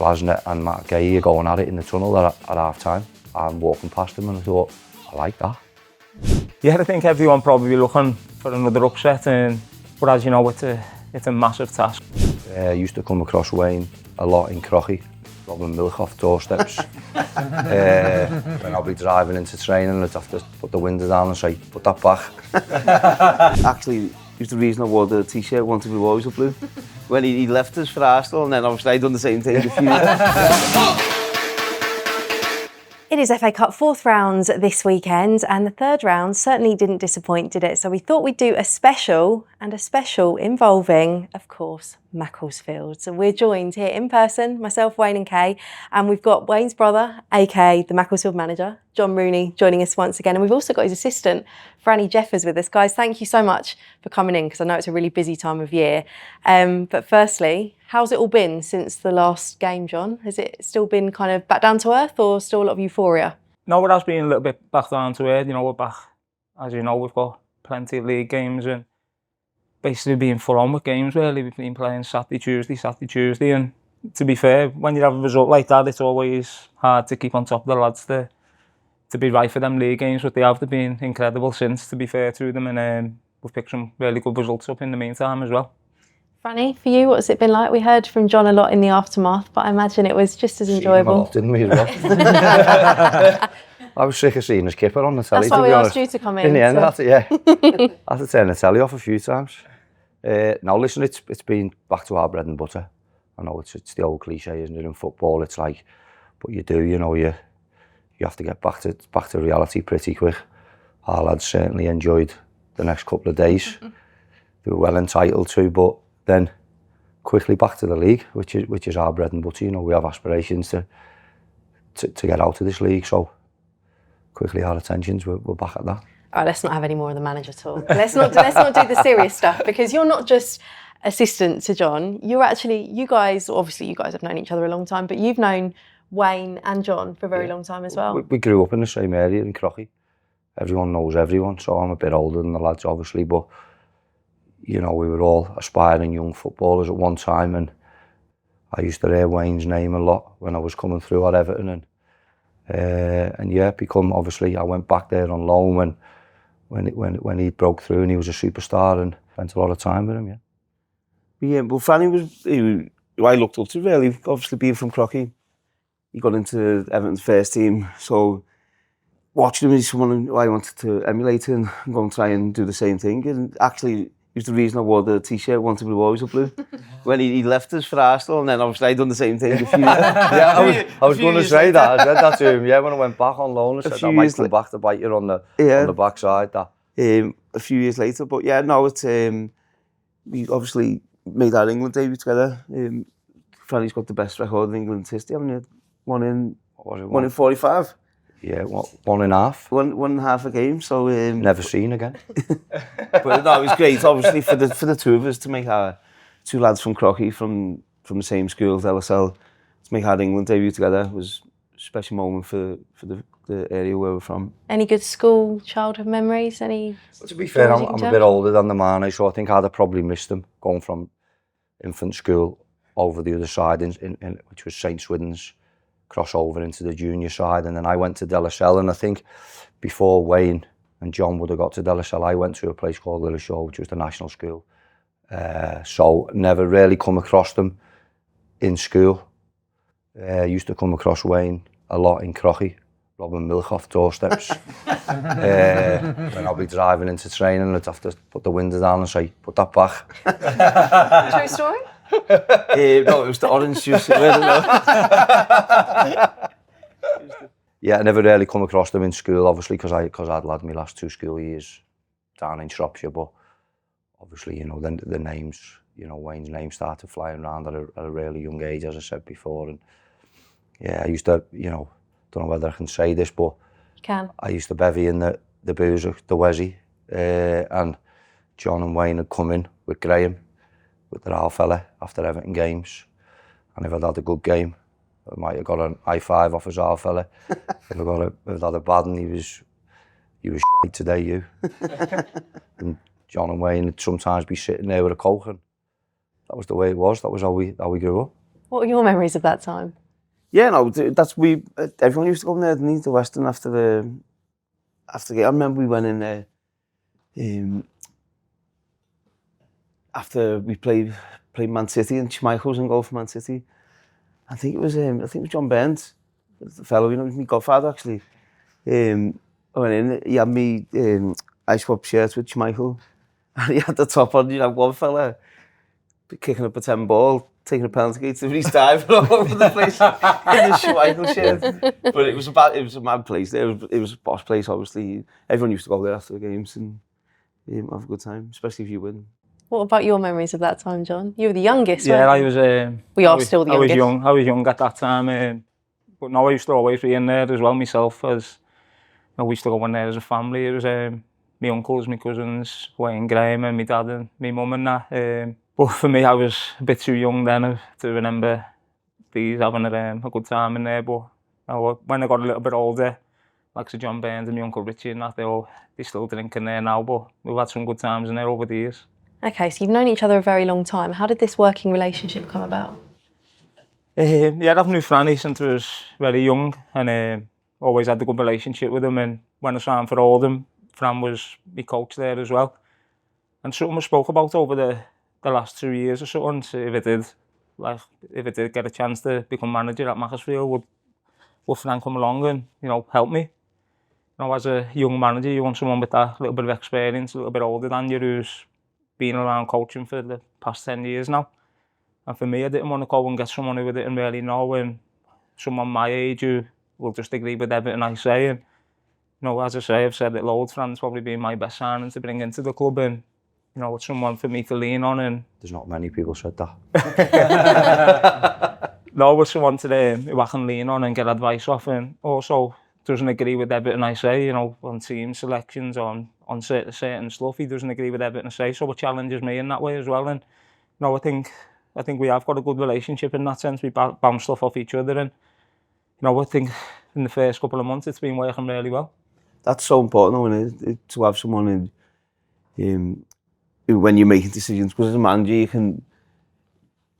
Glasner and Matt Gay are going at it in the tunnel at half time. I'm walking past them and I thought, I like that. Yeah, I think everyone probably looking for another upset, but as you know, it's a massive task. I used to come across Wayne a lot in Croxteth, robbing milk off doorsteps. When I'll be driving into training, I'd have to put the window down and say, put that back. Actually, it was the reason I wore the t-shirt, wanted to be always a blue. When he left us for Arsenal, and then obviously I'd done the same thing a few years. It is FA Cup 4th round this weekend, and the 3rd round certainly didn't disappoint, did it? So we thought we'd do a special involving, of course, Macclesfield. So we're joined here in person, myself, Wayne and Kay, and we've got Wayne's brother, aka the Macclesfield manager, John Rooney, joining us once again. And we've also got his assistant, Franny Jeffers, with us. Guys, thank you so much for coming in, because I know it's a really busy time of year. But firstly, how's it all been since the last game, John? Has it still been kind of back down to earth, or still a lot of euphoria? No, it has been a little bit back down to earth. You know, we're back, as you know, we've got plenty of league games and basically being full on with games really. We've been playing Saturday, Tuesday, and to be fair, when you have a result like that, it's always hard to keep on top of the lads to be right for them league games, but they have been incredible since, to be fair to them, and we've picked some really good results up in the meantime as well. Franny, for you, what's it been like? We heard from John a lot in the aftermath, but I imagine it was just as enjoyable. Didn't we, as well? I was sick of seeing his kipper on the telly. That's why we asked you to come in. In the end, so. I had to turn the telly off a few times. Now listen, it's been back to our bread and butter. I know it's the old cliche, isn't it, in football? It's like, but you do, you know, you have to get back to reality pretty quick. Our lads certainly enjoyed the next couple of days. They were well entitled to, but then quickly back to the league, which is our bread and butter. You know, we have aspirations to get out of this league, so quickly our attentions we're back at that. All right, let's not have any more of the manager talk. Let's not do the serious stuff, because you're not just assistant to John. You're actually, you guys have known each other a long time, but you've known Wayne and John for a very long time as well. We grew up in the same area in Croxteth. Everyone knows everyone, so I'm a bit older than the lads, obviously, but you know, we were all aspiring young footballers at one time, and I used to hear Wayne's name a lot when I was coming through at Everton, and yeah, obviously I went back there on loan when he broke through and he was a superstar, and spent a lot of time with him. Yeah, well, Franny was who I looked up to really, obviously being from Croxteth. He got into Everton's first team, so watching him, he's someone who I wanted to emulate and go and try and do the same thing. And actually, it was the reason I wore the t-shirt, wanted to be always a blue. When he left us for Arsenal, and then obviously I'd done the same thing a few years. Yeah, I was going to say that. I said that to him. Yeah, when I went back on loan, I said that might come back to bite you on the backside. That. A few years later, but yeah, no, it's we obviously made our England debut together. Franny's got the best record in England's history, haven't you? One in 45. Yeah, one and a half. One and a half a game, so never seen again. But no, it was great, obviously, for the two of us to make our two lads from Croxteth, from the same school, LSL, to make our England debut together was a special moment for the area where we're from. Any good school childhood memories? Well, to be fair, I'm a bit older than the man, so I think I'd have probably missed them going from infant school over the other side, in which was St Swithin's, cross over into the junior side, and then I went to LSL, and I think before Wayne and John would have got to LSL, I went to a place called Little Show, which was the national school. So never really come across them in school. Used to come across Wayne a lot in Croxteth, robbing milk off doorsteps. When I'll be driving into training, I'd have to put the window down and say, put that back. True story? No, it was the orange juice. Yeah, I never really come across them in school, obviously, because I'd had my last 2 school years down in Shropshire, but obviously, you know, the names, you know, Wayne's name started flying around at a really young age, as I said before, and yeah, I used to, you know, don't know whether I can say this, but you can. I used to bevy in the booze of the Wessie, and John and Wayne had come in with Graham, with the Al fella, after Everton games, and if I'd had a good game, I might have got an high five off his Al fella. If I'd had a bad one, he was shit today, you. And John and Wayne would sometimes be sitting there with a Coke, and that was the way it was. That was how we grew up. What are your memories of that time? Yeah, no, everyone used to go in there, didn't they, the Western after the game. I remember we went in there after we played Man City, and Schmeichel was in goal for Man City. I think it was John Burns, the fellow, my godfather actually. I went in, he had me, I swapped shirts with Schmeichel, and he had the top on, one fella kicking a pretend ball, taking a penalty kick, and he's diving all over the place in his Schmeichel shirt. But it was a mad place there. It was a posh place, obviously. Everyone used to go there after the games and have a good time, especially if you win. What about your memories of that time, John? You were the youngest, Yeah, weren't I you? was. We are still the youngest. I was young at that time, but no, I used to always be in there as well myself. As we used to go in there as a family. It was my uncles, my cousins, Wayne, Graham, and my dad and my mum and that. But for me, I was a bit too young then to remember these having a good time in there. But when I got a little bit older, like Sir John Burns and my uncle Richie and that, they still drink in there now. But we've had some good times in there over the years. Okay, so you've known each other a very long time. How did this working relationship come about? Yeah, I've known Franny since I was very young and always had a good relationship with him. And when I signed for Oldham, Fran was my coach there as well. And something we spoke about over the last 2 years or so, if I did get a chance to become manager at Macclesfield, would Fran come along and, help me? As a young manager, you want someone with that little bit of experience, a little bit older than you, who's been around coaching for the past 10 years now. And for me, I didn't want to go and get someone who I didn't really know, and someone my age who will just agree with everything I say. And, as I say, I've said it loads, Fran's probably been my best signing to bring into the club, and, it's someone for me to lean on. And there's not many people said that. No, it's someone who I can lean on and get advice off, and also doesn't agree with everything I say, on team selections, on certain stuff. He doesn't agree with everything I say, so it challenges me in that way as well. And I think we have got a good relationship in that sense. We bounce stuff off each other, and I think in the first couple of months it's been working really well. That's so important, though, to have someone when you're making decisions, because as a manager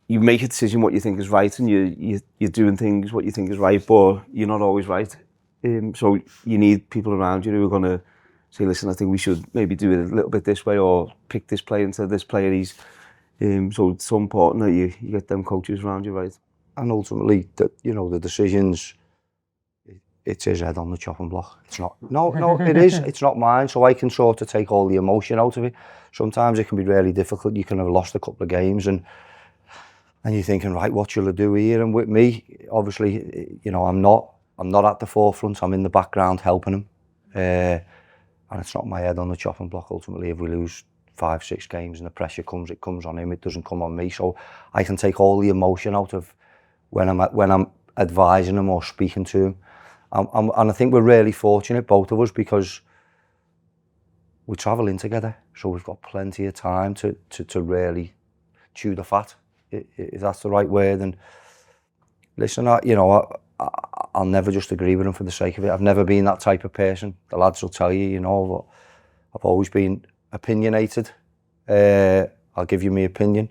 you make a decision what you think is right, and you're doing things what you think is right, but you're not always right. So you need people around you who are going to say, listen, I think we should maybe do it a little bit this way, or pick this player instead of this player. So it's so important that you get them coaches around you, right? And ultimately, the decisions, it's his head on the chopping block. It's not. No, it is. It's not mine. So I can sort of take all the emotion out of it. Sometimes it can be really difficult. You can have lost a couple of games and you're thinking, right, what shall I do here? And with me, obviously, I'm not at the forefront. I'm in the background helping him. And it's not my head on the chopping block. Ultimately, if we lose 5-6 games and the pressure comes, it comes on him. It doesn't come on me. So I can take all the emotion out of when I'm advising him or speaking to him. And I think we're really fortunate, both of us, because we travel in together. So we've got plenty of time to really chew the fat, if that's the right word. And listen, I'll never just agree with him for the sake of it. I've never been that type of person. The lads will tell you, but I've always been opinionated. I'll give you my opinion.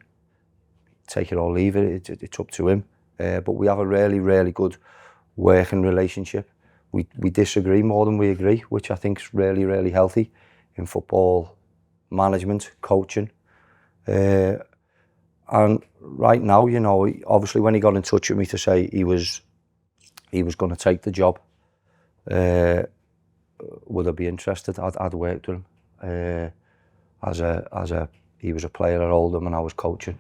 Take it or leave it. It's up to him. But we have a really, really good working relationship. We disagree more than we agree, which I think is really, really healthy in football management, coaching. And right now, obviously when he got in touch with me to say he was going to take the job, would I be interested? I'd worked with him. He was a player at Oldham and I was coaching.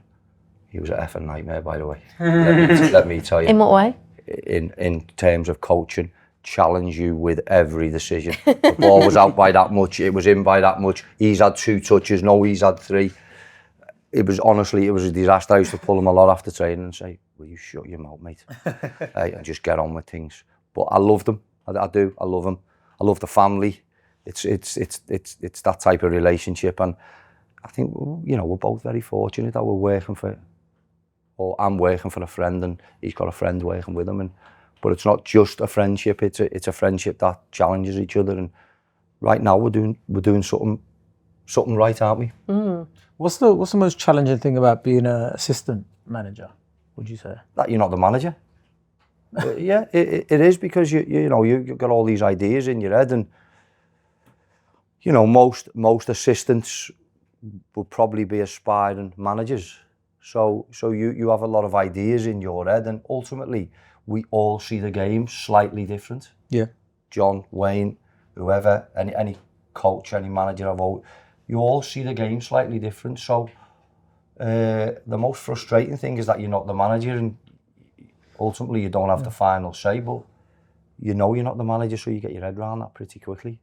He was an effing nightmare, by the way. let me tell you. In what way? In terms of coaching, challenge you with every decision. The ball was out by that much, it was in by that much. He's had 2 touches, no, he's had 3. It was a disaster. I used to pull him a lot after training and say, will you shut your mouth, mate? And just get on with things. But I loved him. I do. I love him. I love the family. It's that type of relationship, and I think we're both very fortunate that I'm working for a friend, and he's got a friend working with him. But it's not just a friendship; it's a friendship that challenges each other. And right now we're doing something right, aren't we? What's the most challenging thing about being an assistant manager? would you say? That you're not the manager. Yeah, it is, because you've got all these ideas in your head, and most assistants would probably be aspiring managers. So you have a lot of ideas in your head, and ultimately we all see the game slightly different. Yeah. John, Wayne, whoever, any coach, any manager you all see the game slightly different. So the most frustrating thing is that you're not the manager, and ultimately you don't have the final say, but you're not the manager, so you get your head around that pretty quickly.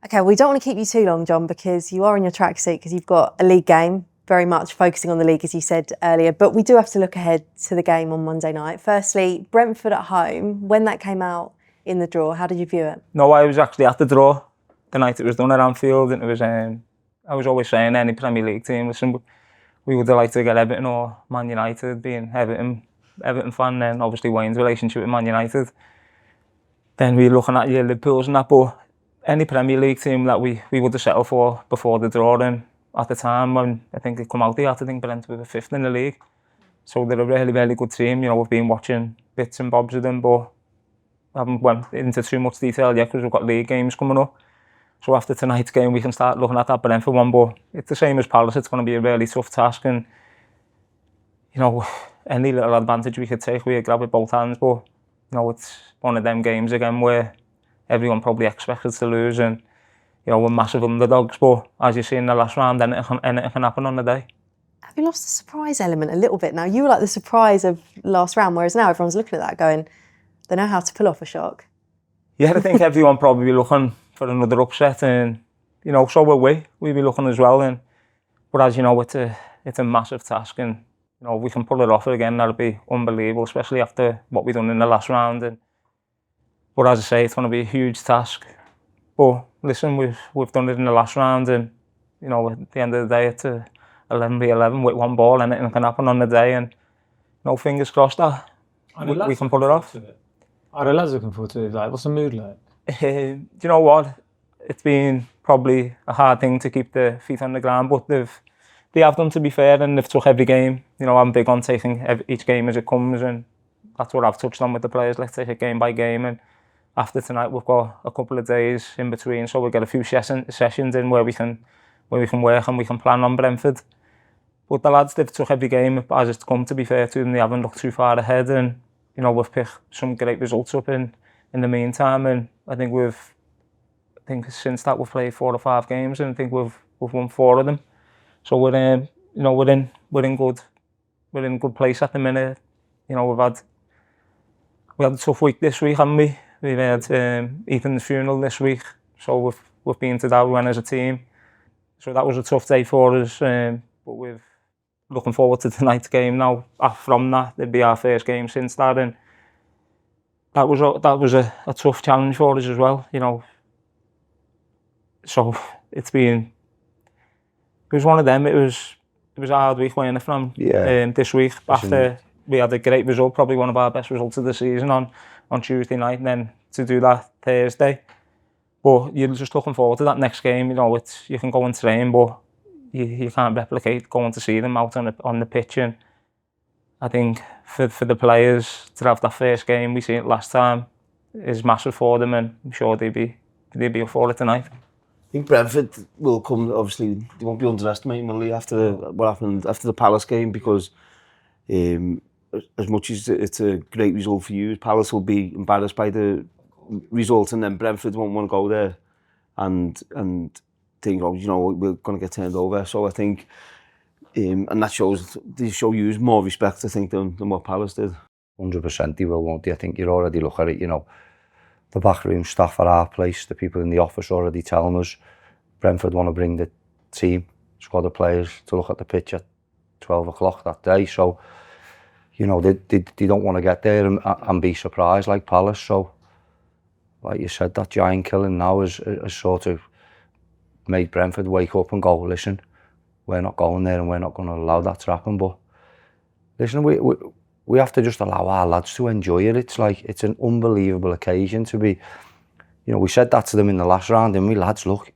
Okay, we don't want to keep you too long, John, because you are in your tracksuit, because you've got a league game, very much focusing on the league, as you said earlier, but we do have to look ahead to the game on Monday night. Firstly, Brentford at home, when that came out in the draw, how did you view it? No, I was actually at the draw the night it was done at Anfield, and it was, I was always saying, any Premier League team, listen, we would like to get Everton or Man United, being Everton fan, and obviously Wayne's relationship with Man United. Then we were looking at your Liverpools and that, but any Premier League team that we would have settled for before the draw, and at the time when I think it come out there, I think Brentford were 5th in the league. So they're a really, really good team. We've been watching bits and bobs of them, but I haven't went into too much detail yet because we've got league games coming up. So after tonight's game, we can start looking at that Brentford one, but it's the same as Palace. It's going to be a really tough task, and any little advantage we could take, we grab with both hands, but it's one of them games again where everyone probably expected to lose, and we're massive underdogs, but as you see in the last round, anything can happen on the day. Have you lost the surprise element a little bit now? You were like the surprise of last round, whereas now everyone's looking at that going, they know how to pull off a shock. Yeah, I think everyone probably be looking for another upset, and so will we. We'll be looking as well, but as you know, it's a massive task, and if we can pull it off again, that'll be unbelievable, especially after what we've done in the last round. But as I say, it's going to be a huge task. But listen, we've done it in the last round, and at the end of the day, it's a 11v11 with one ball, and anything can happen on the day, and fingers crossed that we can pull it off. Are the lads looking forward to it? Like, what's the mood like? Do you know what? It's been probably a hard thing to keep the feet on the ground, but they have done, to be fair, and they've took every game. I'm big on taking each game as it comes, and that's what I've touched on with the players. Let's take it game by game, and after tonight we've got a couple of days in between, so we'll get a few sessions in where we can work and we can plan on Brentford. But the lads, they've took every game as it's come, to be fair to them. They haven't looked too far ahead, and we've picked some great results up in the meantime, and I think since that we've played 4 or 5 games, and I think we've won 4 of them. So we're in good place at the minute. We had a tough week this week, haven't we? We've had Ethan's funeral this week, so we've been to that. We went as a team, so that was a tough day for us. But we're looking forward to tonight's game now. From that, it'd be our first game since that, and that was a tough challenge for us as well. So it was one of them. It was a hard week, weren't it, from this week after we had a great result, probably one of our best results of the season on Tuesday night, and then to do that Thursday. But you're just looking forward to that next game. You can go and train, but you can't replicate going to see them out on the pitch. And I think for the players to have that first game, we seen it last time, is massive for them, and I'm sure they'd be up for it tonight. I think Brentford will come, obviously, they won't be underestimating, will they, after what happened after the Palace game, because as much as it's a great result for you, Palace will be embarrassed by the result, and then Brentford won't want to go there and think, we're going to get turned over. So I think, and that they show you more respect, I think, than what Palace did. 100% they will, won't they? I think you already look at it, the backroom staff at our place, the people in the office already telling us Brentford want to bring the team, squad of players to look at the pitch at 12 o'clock that day. So, they don't want to get there and be surprised like Palace. So, like you said, that giant killing now has sort of made Brentford wake up and go, listen, we're not going there and we're not going to allow that to happen. But listen, we have to just allow our lads to enjoy it. It's an unbelievable occasion to be, we said that to them in the last round, and we lads, look,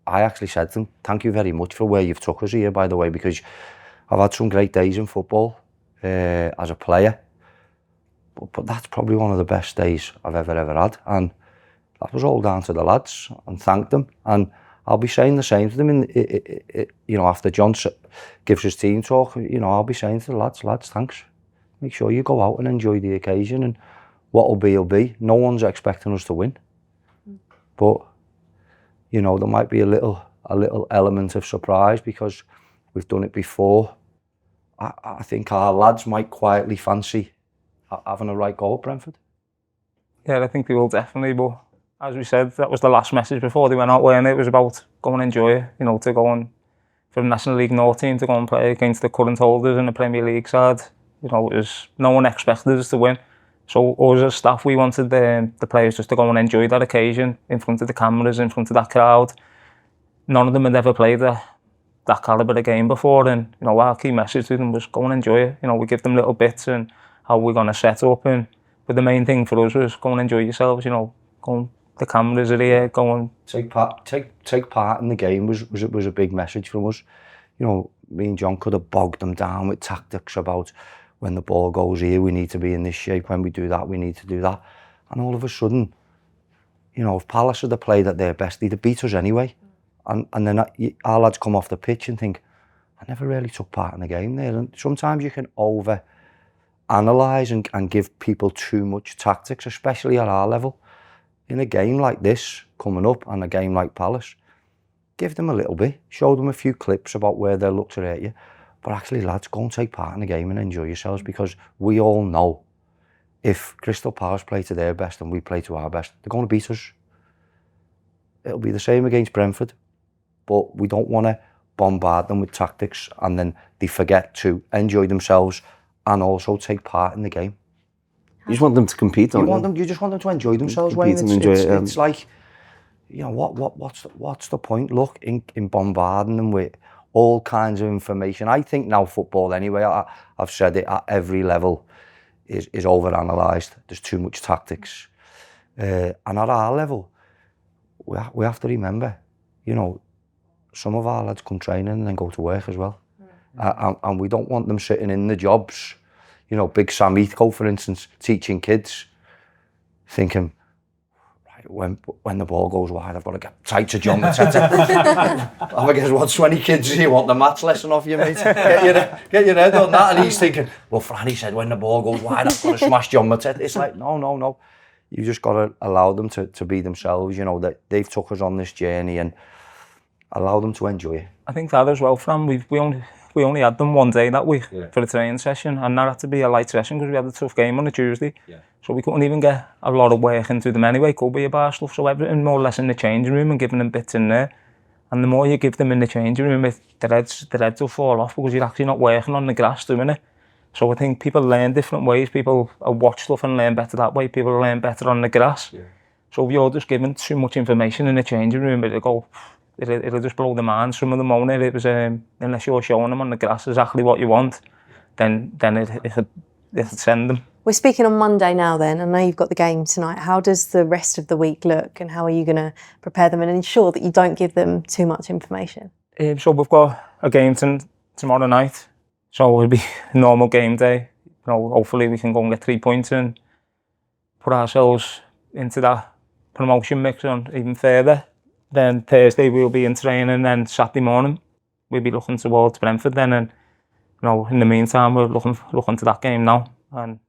I actually said to them, thank you very much for where you've took us here, by the way, because I've had some great days in football. as a player. But that's probably one of the best days I've ever had, and that was all down to the lads, and thank them. And I'll be saying the same to them after John gives his team talk. I'll be saying to the lads, thanks. Make sure you go out and enjoy the occasion, and what'll be will be. No one's expecting us to win, but there might be a little element of surprise because we've done it before. I think our lads might quietly fancy having a right go at Brentford. Yeah, I think they will definitely, but as we said, that was the last message before they went out, weren't it? It was about go and enjoy it, to go on from National League North team to go and play against the current holders in the Premier League side. It was, no one expected us to win. So us as staff, we wanted the players just to go and enjoy that occasion in front of the cameras, in front of that crowd. None of them had ever played that calibre of game before, and our key message to them was go and enjoy it. We give them little bits and how we're going to set up, but the main thing for us was go and enjoy yourselves. Go and, the cameras are here. Go and take part in the game was a big message from us. Me and John could have bogged them down with tactics about when the ball goes here, we need to be in this shape. When we do that, we need to do that. And all of a sudden, if Palace had played at their best, they'd have beat us anyway. And then our lads come off the pitch and think, I never really took part in the game there. And sometimes you can over-analyse and give people too much tactics, especially at our level. In a game like this, coming up, and a game like Palace, give them a little bit, show them a few clips about where they'll look to hurt you. But actually, lads, go and take part in the game and enjoy yourselves, because we all know if Crystal Palace play to their best and we play to our best, they're going to beat us. It'll be the same against Brentford, but we don't want to bombard them with tactics and then they forget to enjoy themselves and also take part in the game. You just want them to compete, don't you? You just want them to enjoy themselves, Wayne. It's like, what's the point? Look, in bombarding them with all kinds of information. I think now football, anyway, I've said it, at every level is over-analysed. There's too much tactics. And at our level, we have to remember, some of our lads come training and then go to work as well. And we don't want them sitting in the jobs, Big Sam Heathcote, for instance, teaching kids, thinking, when the ball goes wide, I've got to get tight to John Mateta. I guess what 20 kids do you want the maths lesson off you, mate? Get your head on that. And he's thinking, well, Franny said when the ball goes wide, I've got to smash John Mateta. It's like, no. You just got to allow them to be themselves, that they've took us on this journey, and allow them to enjoy it. I think that as well, Fran. We only had them one day that week for a training session, and that had to be a light session because we had a tough game on a Tuesday. So we couldn't even get a lot of work into them anyway. Could be a bar stuff. So everything more or less in the changing room and giving them bits in there. And the more you give them in the changing room, the heads will fall off because you're actually not working on the grass doing it. So I think people learn different ways. People watch stuff and learn better that way. People learn better on the grass. So if you're just giving too much information in the changing room, it'll just blow the mind. Some of them won't it. It was unless you're showing them on the grass exactly what you want, then it'll send them. We're speaking on Monday now then. I know you've got the game tonight. How does the rest of the week look, and how are you going to prepare them and ensure that you don't give them too much information? So we've got a game tomorrow night. So it'll be a normal game day. Hopefully we can go and get 3 points and put ourselves into that promotion mix on even further. Then Thursday we'll be in training, and then Saturday morning we'll be looking towards Brentford then, and in the meantime we're looking to that game now, and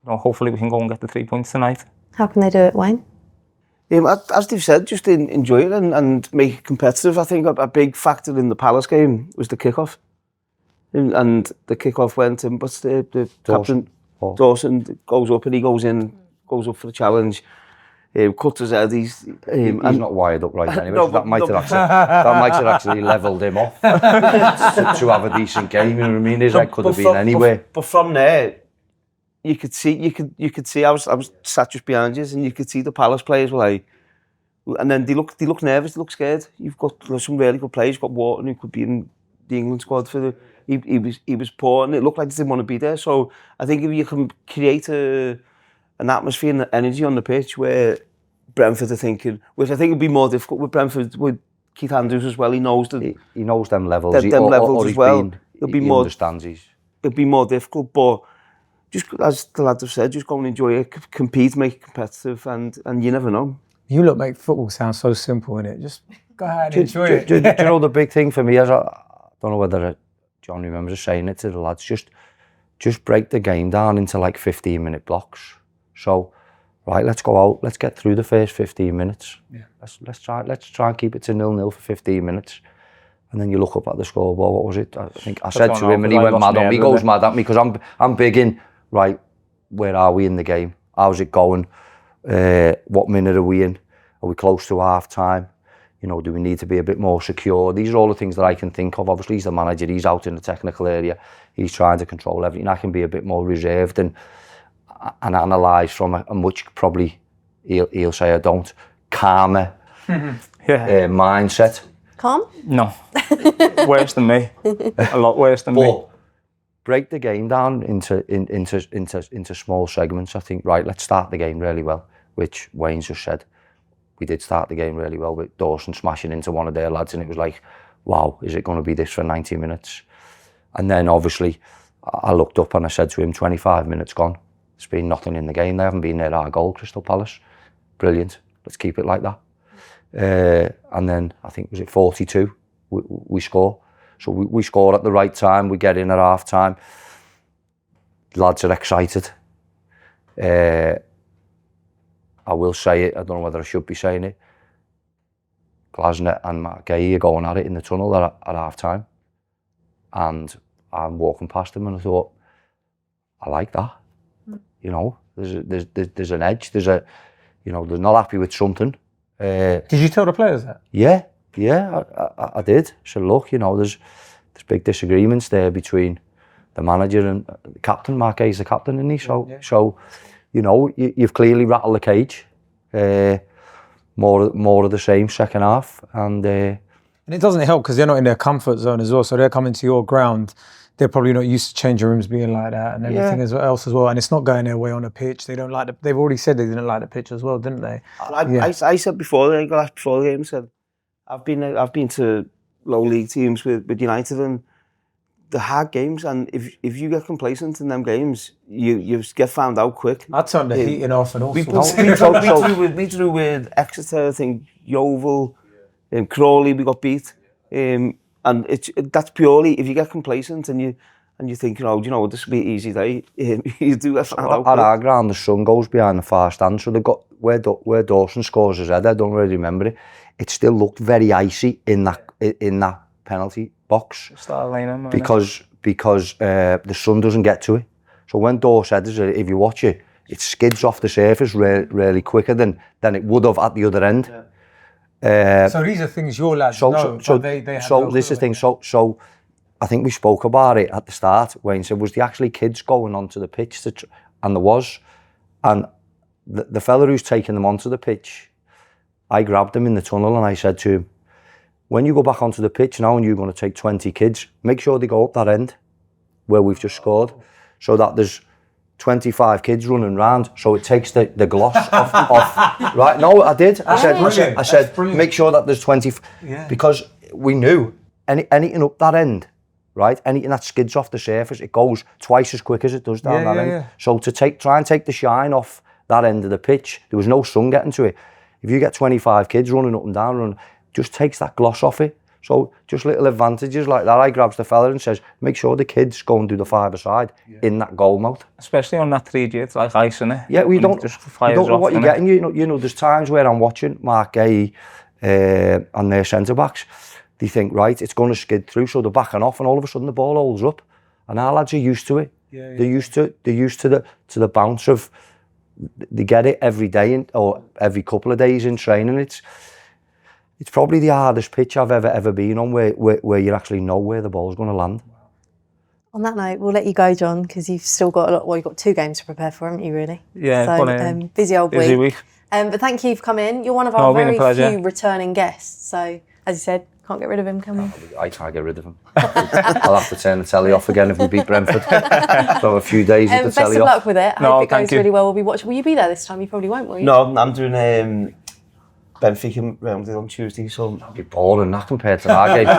hopefully we can go and get the 3 points tonight. How can they do it, Wayne? As they've said, just enjoy it and make it competitive. I think a big factor in the Palace game was the kickoff, and the kickoff went, and what's the captain Dawson goes up and he goes up for the challenge. Cut his head. He's not wired up right anyway. That might have actually levelled him off to have a decent game. You know what I mean? His head could have been anywhere. But from there, you could see. I was sat just behind you, and you could see the Palace players were like, and then they look nervous. They look scared. You've got some really good players. You've got Wharton, who could be in the England squad for the. He was poor, and it looked like they didn't want to be there. So I think if you can create an atmosphere and energy on the pitch where Brentford are thinking, which I think would be more difficult with Brentford, with Keith Andrews as well. He knows them levels. He understands he it'd be more difficult, but just as the lads have said, just go and enjoy it, compete, make it competitive, and you never know. You look make football sound so simple, innit? Just go ahead and enjoy it. Do you know the big thing for me is, I don't know whether John remembers saying it to the lads, just break the game down into like 15-minute blocks. So, right, let's go out, let's get through the first 15 minutes. Yeah. Let's try and keep it to 0-0 for 15 minutes. And then you look up at the scoreboard, what was it? I think I said to him and he went mad on me, he goes mad at me because I'm big in, right, where are we in the game? How's it going? What minute are we in? Are we close to half time? You know, do we need to be a bit more secure? These are all the things that I can think of. Obviously, he's the manager, he's out in the technical area, he's trying to control everything. I can be a bit more reserved and analyse from a much, probably, he'll say I don't, calmer mindset. Calm? No. Worse than me. A lot worse than me. But break the game down into small segments. I think, right, let's start the game really well, which Wayne's just said. We did start the game really well with Dawson smashing into one of their lads, and it was like, wow, is it going to be this for 90 minutes? And then obviously I looked up and I said to him, 25 minutes gone. There's been nothing in the game. They haven't been near our goal, Crystal Palace. Brilliant. Let's keep it like that. And then I think, was it 42? We score. So we score at the right time. We get in at half time. Lads are excited. I will say it, I don't know whether I should be saying it. Glasner and Matt Gay are going at it in the tunnel at half time. And I'm walking past them and I thought, I like that. You know, there's an edge, they're not happy with something. Did you tell the players that? Yeah, I did. I said, look, you know, there's big disagreements there between the manager and the captain. Mark Gay's the captain, isn't he? So you know, you've clearly rattled the cage. More of the same second half, and it doesn't help because they're not in their comfort zone as well. So they're coming to your ground. They're probably not used to changing rooms being like that and everything else as well. And it's not going their way on the pitch. They don't like they've already said they didn't like the pitch as well, didn't they? I said before, I got asked before the game, said I've been to low league teams with United, and the hard games, and if you get complacent in them games, you get found out quick. I turned the heating off and all sorts. We drew with Exeter, I think, Yeovil, Crawley, we got beat. And that's purely, if you get complacent and you think, you know, this will be an easy day, you do get found out quick. At our ground, the sun goes behind the far stand, so they've got, where Dawson scores his head, I don't really remember it, it still looked very icy in that penalty box because the sun doesn't get to it. So when Dawes headers it, if you watch it, it skids off the surface really quicker than it would have at the other end. So these are things your lads know, but they have so this is the thing. So I think we spoke about it at the start. Wayne said, was there actually kids going onto the pitch? And there was. And the fella who's taking them onto the pitch, I grabbed him in the tunnel and I said to him, when you go back onto the pitch now and you're going to take 20 kids, make sure they go up that end where we've just scored, so that there's 25 kids running around, so it takes the gloss off. Right? No, I did. I said, make sure that there's 20, because we knew anything up that end, right? Anything that skids off the surface, it goes twice as quick as it does down that end. Yeah. So to try and take the shine off that end of the pitch, there was no sun getting to it. If you get 25 kids running up and down, just takes that gloss off it. So just little advantages like that. I grabs the fella and says, make sure the kids go and do the five-a-side in that goal mouth. Especially on that 3G, it's like ice, isn't it? Yeah, you don't know what you're getting. You know, there's times where I'm watching Mark Gay and their centre-backs. They think, right, it's going to skid through, so they're backing off, and all of a sudden the ball holds up. And our lads are used to it. Yeah. They're used to the bounce of, they get it every day or every couple of days in training. It's probably the hardest pitch I've ever been on where you actually know where the ball's going to land. On that note, we'll let you go, John, because you've still got you've got 2 games to prepare for, haven't you, really? Yeah, so, busy old week. But thank you for coming in. You're one of our very few returning guests, so as you said, can't get rid of him, can we? I can't get rid of him. I'll have to turn the telly off again if we beat Brentford. So a few days with the telly off. Best of luck with it. I hope it goes really well. We'll be watching. Will you be there this time? You probably won't, will you? No, I'm doing Benfica round on Tuesday, so That'd be boring that compared to that game. I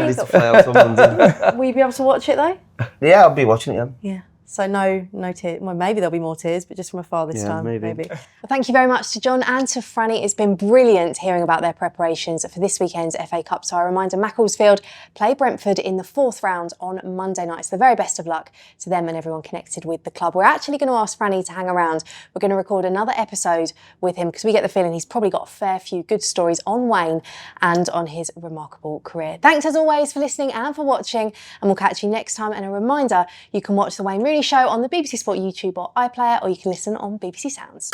need to fly out on Monday. Will you be able to watch it though? Yeah, I'll be watching it. Yeah. So no tears. Well, maybe there'll be more tears, but just from afar this time. Maybe. Well, thank you very much to John and to Franny. It's been brilliant hearing about their preparations for this weekend's FA Cup. So a reminder, Macclesfield play Brentford in the 4th round on Monday night. So the very best of luck to them and everyone connected with the club. We're actually going to ask Franny to hang around. We're going to record another episode with him because we get the feeling he's probably got a fair few good stories on Wayne and on his remarkable career. Thanks as always for listening and for watching, and we'll catch you next time. And a reminder, you can watch the Wayne Rooney Show on the BBC Sport YouTube or iPlayer, or you can listen on BBC Sounds.